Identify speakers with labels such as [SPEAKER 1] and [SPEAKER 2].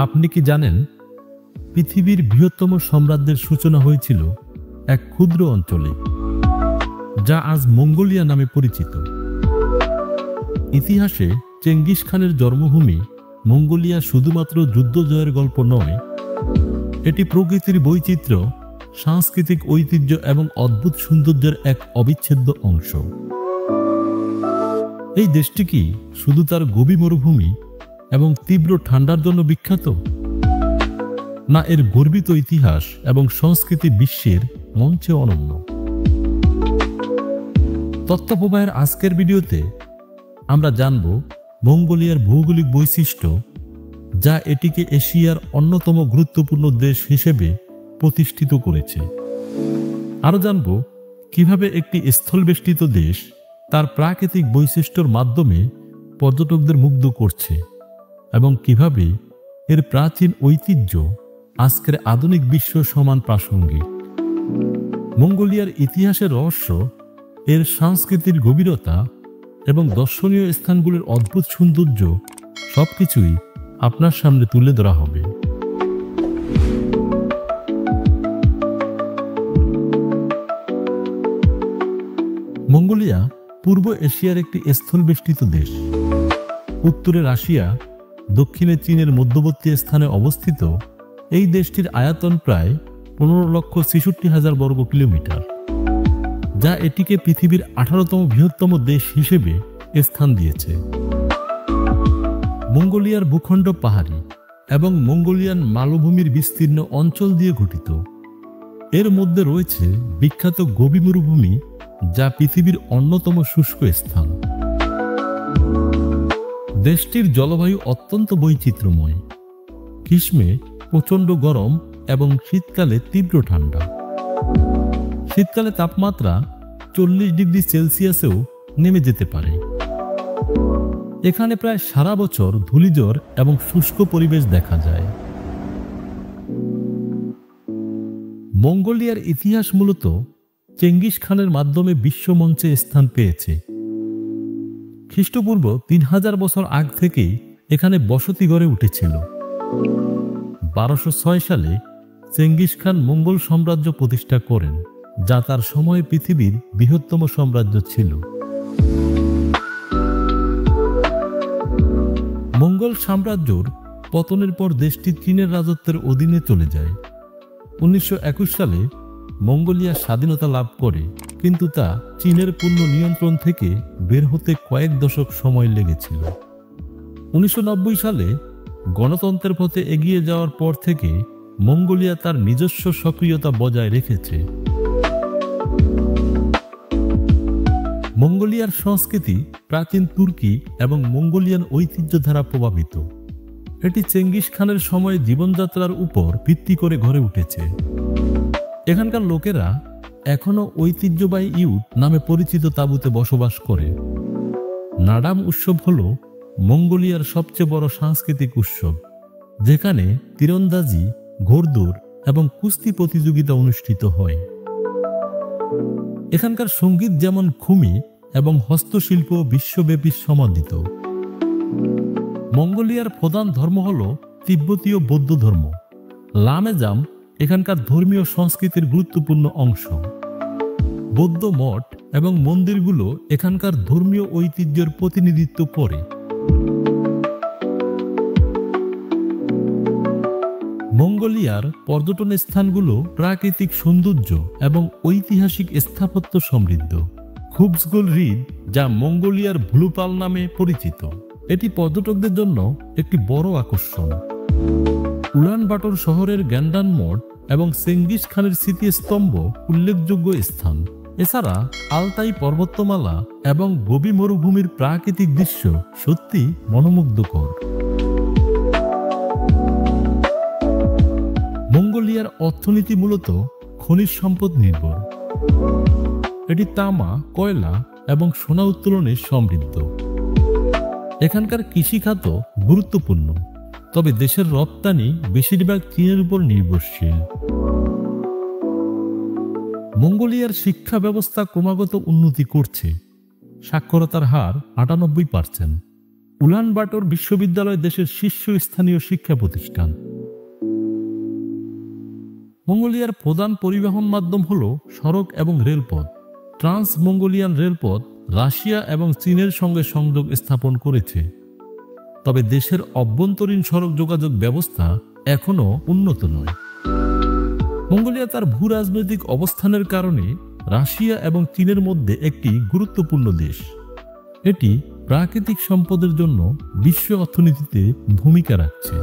[SPEAKER 1] আপনি কি জানেন পৃথিবীর বৃহত্তম সাম্রাজ্যের সূচনা হয়েছিল এক ক্ষুদ্র অঞ্চলে, যা আজ মঙ্গোলিয়া নামে পরিচিত। ইতিহাসে চেঙ্গিস খানের জন্মভূমি মঙ্গোলিয়া শুধুমাত্র যুদ্ধ জয়ের গল্প নয়, এটি প্রকৃতির বৈচিত্র্য, সাংস্কৃতিক ঐতিহ্য এবং অদ্ভুত সৌন্দর্যের এক অবিচ্ছেদ্য অংশ। এই দেশটি কি শুধু তার গভীর মরুভূমি এবং তীব্র ঠান্ডার জন্য বিখ্যাত, না এর গর্বিত ইতিহাস এবং সংস্কৃতি বিশ্বের মঞ্চে অনন্য? তথ্য প্রবাহের আজকের ভিডিওতে আমরা জানব মঙ্গোলিয়ার ভৌগোলিক বৈশিষ্ট্য, যা এটিকে এশিয়ার অন্যতম গুরুত্বপূর্ণ দেশ হিসেবে প্রতিষ্ঠিত করেছে। আরও জানব কিভাবে একটি স্থলবেষ্টিত দেশ তার প্রাকৃতিক বৈশিষ্ট্যের মাধ্যমে পর্যটকদের মুগ্ধ করছে এবং কিভাবে এর প্রাচীন ঐতিহ্য আজকের আধুনিক বিশ্ব সমান প্রাসঙ্গিক। মঙ্গোলিয়ার ইতিহাসের রহস্য, এর সংস্কৃতির গভীরতা এবং দর্শনীয় স্থানগুলির অদ্ভুত সৌন্দর্য সবকিছুই আপনার সামনে তুলে ধরা হবে। মঙ্গোলিয়া পূর্ব এশিয়ার একটি স্থলবেষ্টিত দেশ। উত্তরে রাশিয়া, দক্ষিণে চীনের মধ্যবর্তী স্থানে অবস্থিত এই দেশটির আয়তন প্রায় 15,66,000 বর্গ কিলোমিটার, যা এটিকে পৃথিবীর 18তম বৃহত্তম দেশ হিসেবে স্থান দিয়েছে। মঙ্গোলিয়ার ভূখণ্ড পাহাড়ি এবং মঙ্গোলিয়ান মালভূমির বিস্তীর্ণ অঞ্চল দিয়ে গঠিত। এর মধ্যে রয়েছে বিখ্যাত গোবি মরুভূমি, যা পৃথিবীর অন্যতম শুষ্ক স্থান। দেশটির জলবায়ু অত্যন্ত বৈচিত্র্যময়। গ্রীষ্মে প্রচণ্ড গরম এবং শীতকালে তীব্র ঠান্ডা। শীতকালে তাপমাত্রা 40 ডিগ্রি সেলসিয়াসেও নেমে যেতে পারে। এখানে প্রায় সারা বছর ধূলিঝড় এবং শুষ্ক পরিবেশ দেখা যায়। মঙ্গোলিয়ার ইতিহাস মূলত চেঙ্গিস খানের মাধ্যমে বিশ্বমঞ্চে স্থান পেয়েছে। খ্রিস্টপূর্ব 3000 বছর আগ থেকেই এখানে বসতি গড়ে উঠেছিল। 1206 সালে চেঙ্গিস খান মঙ্গল সাম্রাজ্য প্রতিষ্ঠা করেন, যা তার সময়ে পৃথিবীর বৃহত্তম সাম্রাজ্য ছিল। মঙ্গল সাম্রাজ্যর পতনের পর দেশটি চীনের রাজত্বের অধীনে চলে যায়। 1921 সালে মঙ্গোলিয়া স্বাধীনতা লাভ করে, কিন্তু তা চীনের পূর্ণ নিয়ন্ত্রণ থেকে বের হতে কয়েক দশক সময় লেগেছিল। 1990 সালে গণতন্ত্রের পথে এগিয়ে যাওয়ার পর থেকে মঙ্গোলিয়া তার নিজস্ব সক্রিয়তা বজায় রেখেছে। মঙ্গোলিয়ার সংস্কৃতি প্রাচীন তুর্কি এবং মঙ্গোলিয়ান ঐতিহ্য দ্বারা প্রভাবিত। এটি চেঙ্গিস খানের সময়ে জীবনযাত্রার উপর ভিত্তি করে গড়ে উঠেছে। এখানকার লোকেরা এখনও ঐতিহ্যবাহী ইউট নামে পরিচিত তাঁবুতে বসবাস করে। নাডাম উৎসব হল মঙ্গোলিয়ার সবচেয়ে বড় সাংস্কৃতিক উৎসব, যেখানে তীরন্দাজি, ঘোড়দৌড় এবং কুস্তি প্রতিযোগিতা অনুষ্ঠিত হয়। এখানকার সঙ্গীত যেমন খুমি এবং হস্তশিল্প বিশ্বব্যাপী সমাদৃত। মঙ্গোলিয়ার প্রধান ধর্ম হল তিব্বতীয় বৌদ্ধ ধর্ম। লামেজাম এখানকার ধর্মীয় সংস্কৃতির গুরুত্বপূর্ণ অংশ। বৌদ্ধ মঠ এবং মন্দিরগুলো এখানকার ধর্মীয় ঐতিহ্যের প্রতিনিধিত্ব করে। মঙ্গোলিয়ার পর্যটন স্থানগুলো প্রাকৃতিক সৌন্দর্য এবং ঐতিহাসিক স্থাপত্য সমৃদ্ধ। খুবসগুল হ্রদ, যা মঙ্গোলিয়ার ভুলুপাল নামে পরিচিত, এটি পর্যটকদের জন্য একটি বড় আকর্ষণ। উলানবাটর শহরের গ্যান্ডান মঠ এবং চেঙ্গিস খানের স্মৃতিস্তম্ভ উল্লেখযোগ্য স্থান। এছাড়া আলতাই পর্বতমালা এবং গোবি মরুভূমির প্রাকৃতিক দৃশ্য সত্যি মনোমুগ্ধকর। মঙ্গোলিয়ার অর্থনীতি মূলত খনিজ সম্পদ নির্ভর। এটি তামা, কয়লা এবং সোনা উত্তোলনে সমৃদ্ধ। এখানকার কৃষিখাত গুরুত্বপূর্ণ, তবে দেশের রপ্তানি বেশিরভাগ চীনের উপর নির্ভরশীল। মঙ্গোলিয়ার শিক্ষা ব্যবস্থা ক্রমাগত উন্নতি করছে। সাক্ষরতার হার 98%। উলানবাটর বিশ্ববিদ্যালয় দেশের শীর্ষস্থানীয় শিক্ষা প্রতিষ্ঠান। মঙ্গোলিয়ার প্রধান পরিবহন মাধ্যম হল সড়ক এবং রেলপথ। ট্রান্স মঙ্গোলিয়ান রেলপথ রাশিয়া এবং চীনের সঙ্গে সংযোগ স্থাপন করেছে, তবে দেশের অভ্যন্তরীণ সড়ক যোগাযোগ ব্যবস্থা এখনও উন্নত নয়। মঙ্গোলিয়া তার ভূরাজনৈতিক অবস্থানের কারণে রাশিয়া এবং চীনের মধ্যে একটি গুরুত্বপূর্ণ দেশ। এটি প্রাকৃতিক সম্পদের জন্য বিশ্ব অর্থনীতিতে ভূমিকা রাখছে।